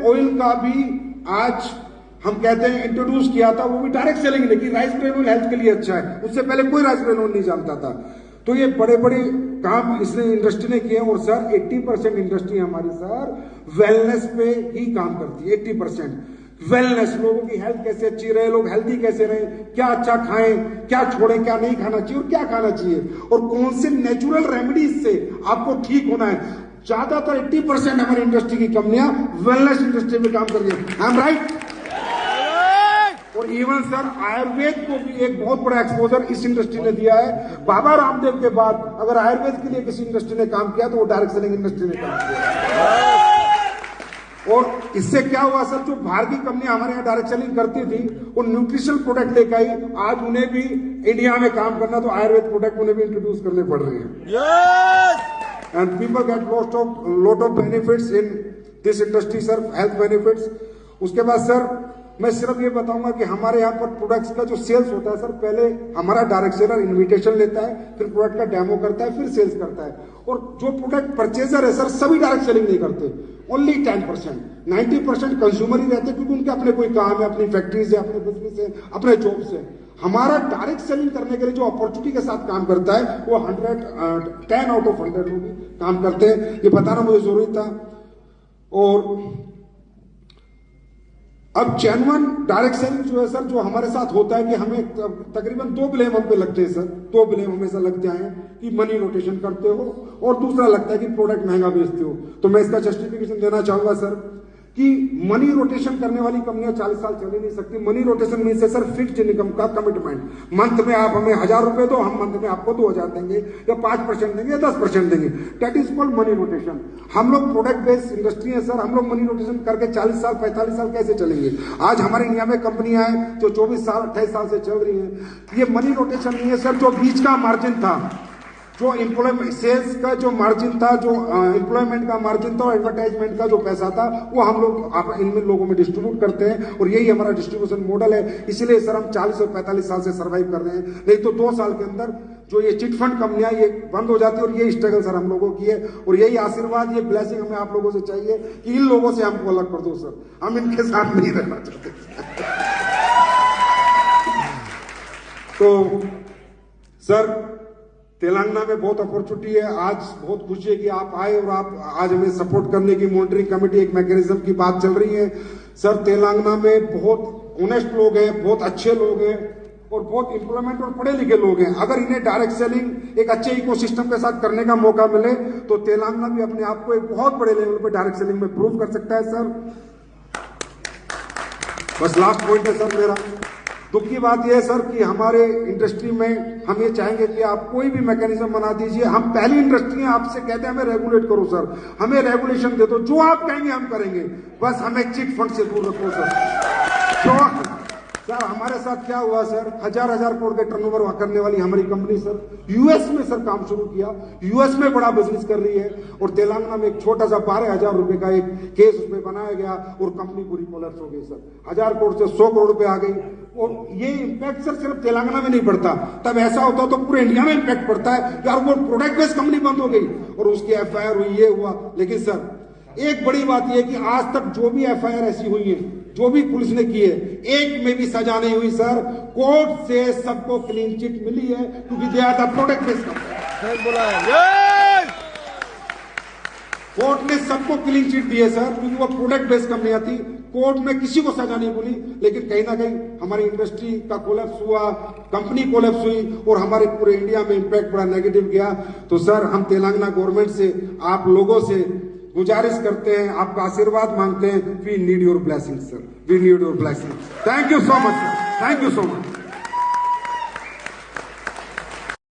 Oil का भी आज हम कहते हैं इंट्रोड्यूस किया था, वो भी डायरेक्ट सेलिंग, लेकिन राइस ब्रेन ऑयल हेल्थ के लिए अच्छा है, उससे पहले कोई राइस ब्रेन ऑयल नहीं जानता था। तो ये बड़े बड़े काम इसने इंडस्ट्री ने किए। और सर 80% इंडस्ट्री हमारी सर वेलनेस पे ही काम करती है। 80% वेलनेस, लोगों की हेल्थ कैसे अच्छी रहे, लोग हेल्दी कैसे रहे, क्या अच्छा खाएं, क्या छोड़ें, क्या नहीं खाना चाहिए और क्या खाना चाहिए, और कौन से नेचुरल रेमेडीज से आपको ठीक होना है। ज्यादातर 80% हमारी इंडस्ट्री की कंपनियां वेलनेस इंडस्ट्री में काम कर रही है। I am right? और इवन सर आयुर्वेद को भी एक बहुत बड़ा एक्सपोजर इस इंडस्ट्री ने दिया है। बाबा रामदेव के बाद अगर आयुर्वेद के लिए किसी इंडस्ट्री ने काम किया तो वो डायरेक्ट सेलिंग इंडस्ट्री ने काम किया। और इससे क्या हुआ सर, जो बाहर की कंपनियां हमारे यहाँ डायरेक्ट सेलिंग करती थी वो न्यूट्रिशनल प्रोडक्ट लेकर आई, आज उन्हें भी इंडिया में काम करना तो आयुर्वेद प्रोडक्ट उन्हें भी इंट्रोड्यूस करने पड़ रहे हैं। And people get lot of benefits in this industry sir, health benefits. उसके बाद सर मैं सिर्फ ये बताऊंगा कि हमारे यहाँ पर प्रोडक्ट्स का जो सेल्स होता है सर, पहले हमारा डायरेक्ट सेलर इन्विटेशन लेता है, फिर प्रोडक्ट का डेमो करता है, फिर सेल्स करता है। और जो प्रोडक्ट परचेजर है सर, सभी डायरेक्ट सेलिंग नहीं करते, ओनली 10%, 90% कंज्यूमर ही रहते हैं, क्योंकि उनके अपने कोई काम है, अपनी फैक्ट्रीज है, अपने बिजनेस है, अपने जॉब्स है। हमारा डायरेक्ट सेलिंग करने के लिए जो अपॉर्चुनिटी के साथ काम करता है वो 10 आउट ऑफ 100 लोग काम करते हैं। ये बताना मुझे जरूरी था। और अब जेन्युइन डायरेक्ट सेलिंग जो है सर, जो हमारे साथ होता है कि हमें तकरीबन 2 ब्लेम हम पे लगते हैं सर। 2 ब्लेम हमेशा लगते हैं कि मनी रोटेशन करते हो, और दूसरा लगता है कि प्रोडक्ट महंगा बेचते हो। तो मैं इसका जस्टिफिकेशन देना चाहूंगा सर कि मनी रोटेशन करने वाली कंपनियां 40 साल चल ही नहीं सकती। मनी रोटेशन मीन से सर फिक्स्ड इनकम का कमिटमेंट। मंथ में आप हमें 1000 रुपए दो, हम मंथ में आपको 2000 देंगे, या 5% देंगे, या 10% देंगे। That is called money rotation. हम लोग प्रोडक्ट बेस्ड इंडस्ट्री है सर, हम लोग मनी रोटेशन करके 40 साल 45 साल कैसे चलेंगे? आज हमारे इंडिया में कंपनियां हैं जो 24 साल 28 साल से चल रही है। ये मनी रोटेशन नहीं है सर। जो बीच का मार्जिन था, जो एम्प्लॉयमेंट सेल्स का जो मार्जिन था, जो एम्प्लॉयमेंट का मार्जिन था, और एडवर्टाइजमेंट का जो पैसा था, वो हम लोग इनमें लोगों में डिस्ट्रीब्यूट करते हैं, और यही हमारा डिस्ट्रीब्यूशन मॉडल है। इसलिए सर हम 40 और 45 साल से सर्वाइव कर रहे हैं। नहीं तो 2 साल के अंदर जो ये चिट फंड कंपनियां ये बंद हो जाती है। और ये स्ट्रगल सर हम लोगों की है, और यही आशीर्वाद, ये ब्लेसिंग हमें आप लोगों से चाहिए कि इन लोगों से हमको अलग कर दो सर, हम इनके साथ नहीं रहना चाहते। तो सर तेलंगाना में बहुत अपॉर्चुनिटी है। आज बहुत खुशी है कि आप आए और आप आज हमें सपोर्ट करने की मॉनिटरिंग कमेटी, एक मैकेनिज्म की बात चल रही है सर। तेलंगाना में बहुत ऑनेस्ट लोग हैं, बहुत अच्छे लोग हैं, और बहुत एम्प्लॉयमेंट और पढ़े लिखे लोग हैं। अगर इन्हें डायरेक्ट सेलिंग एक अच्छे इकोसिस्टम के साथ करने का मौका मिले तो तेलंगाना भी अपने आप को एक बहुत बड़े लेवल पे डायरेक्ट सेलिंग में प्रूव कर सकता है सर। बस लास्ट पॉइंट है सर मेरा। दुख की बात यह है सर कि हमारे इंडस्ट्री में हम ये चाहेंगे कि आप कोई भी मैकेनिज्म बना दीजिए। हम पहली इंडस्ट्री है, आपसे कहते हैं हमें रेगुलेट करो सर, हमें रेगुलेशन दे दो, जो आप कहेंगे हम करेंगे, बस हमें चिट फंड से दूर रखो सर। सर हमारे साथ क्या हुआ सर, 1000 करोड़ के टर्नओवर करने वाली हमारी कंपनी सर यूएस में सर काम शुरू किया, यूएस में बड़ा बिजनेस कर रही है, और तेलंगाना में एक छोटा सा 12,000 रुपए का एक केस उसमें बनाया गया और कंपनी पूरी कोलैप्स हो गई सर। 1000 करोड़ से 100 करोड़ रुपए आ गई। और ये इम्पैक्ट सर सिर्फ तेलंगाना में नहीं पड़ता, तब ऐसा होता तो पूरे इंडिया में इम्पैक्ट पड़ता है यार। वो प्रोडक्ट बेस्ड कंपनी बंद हो गई और उसकी एफआईआर हुई, ये हुआ। लेकिन सर एक बड़ी बात यह कि आज तक जो भी एफआईआर ऐसी हुई है, जो भी पुलिस ने की है, एक में भी सजा नहीं हुई सर। कोर्ट से सबको क्लीन चिट मिली है, क्योंकि they are the product based company. Court ने सबको क्लीन चिट दी है सर, क्योंकि वो प्रोडक्ट बेस्ड कंपनियां थी। कोर्ट में किसी को सजा नहीं बोली, लेकिन कहीं ना कहीं हमारी इंडस्ट्री का कोलैप्स हुआ, कंपनी कोलैप्स हुई, और हमारे पूरे इंडिया में इंपैक्ट बड़ा नेगेटिव गया। तो सर हम तेलंगाना गवर्नमेंट से, आप लोगों से गुजारिश करते हैं, आपका आशीर्वाद मांगते हैं। We need your blessing sir, we need your blessing. Thank you so much sir, thank you so much.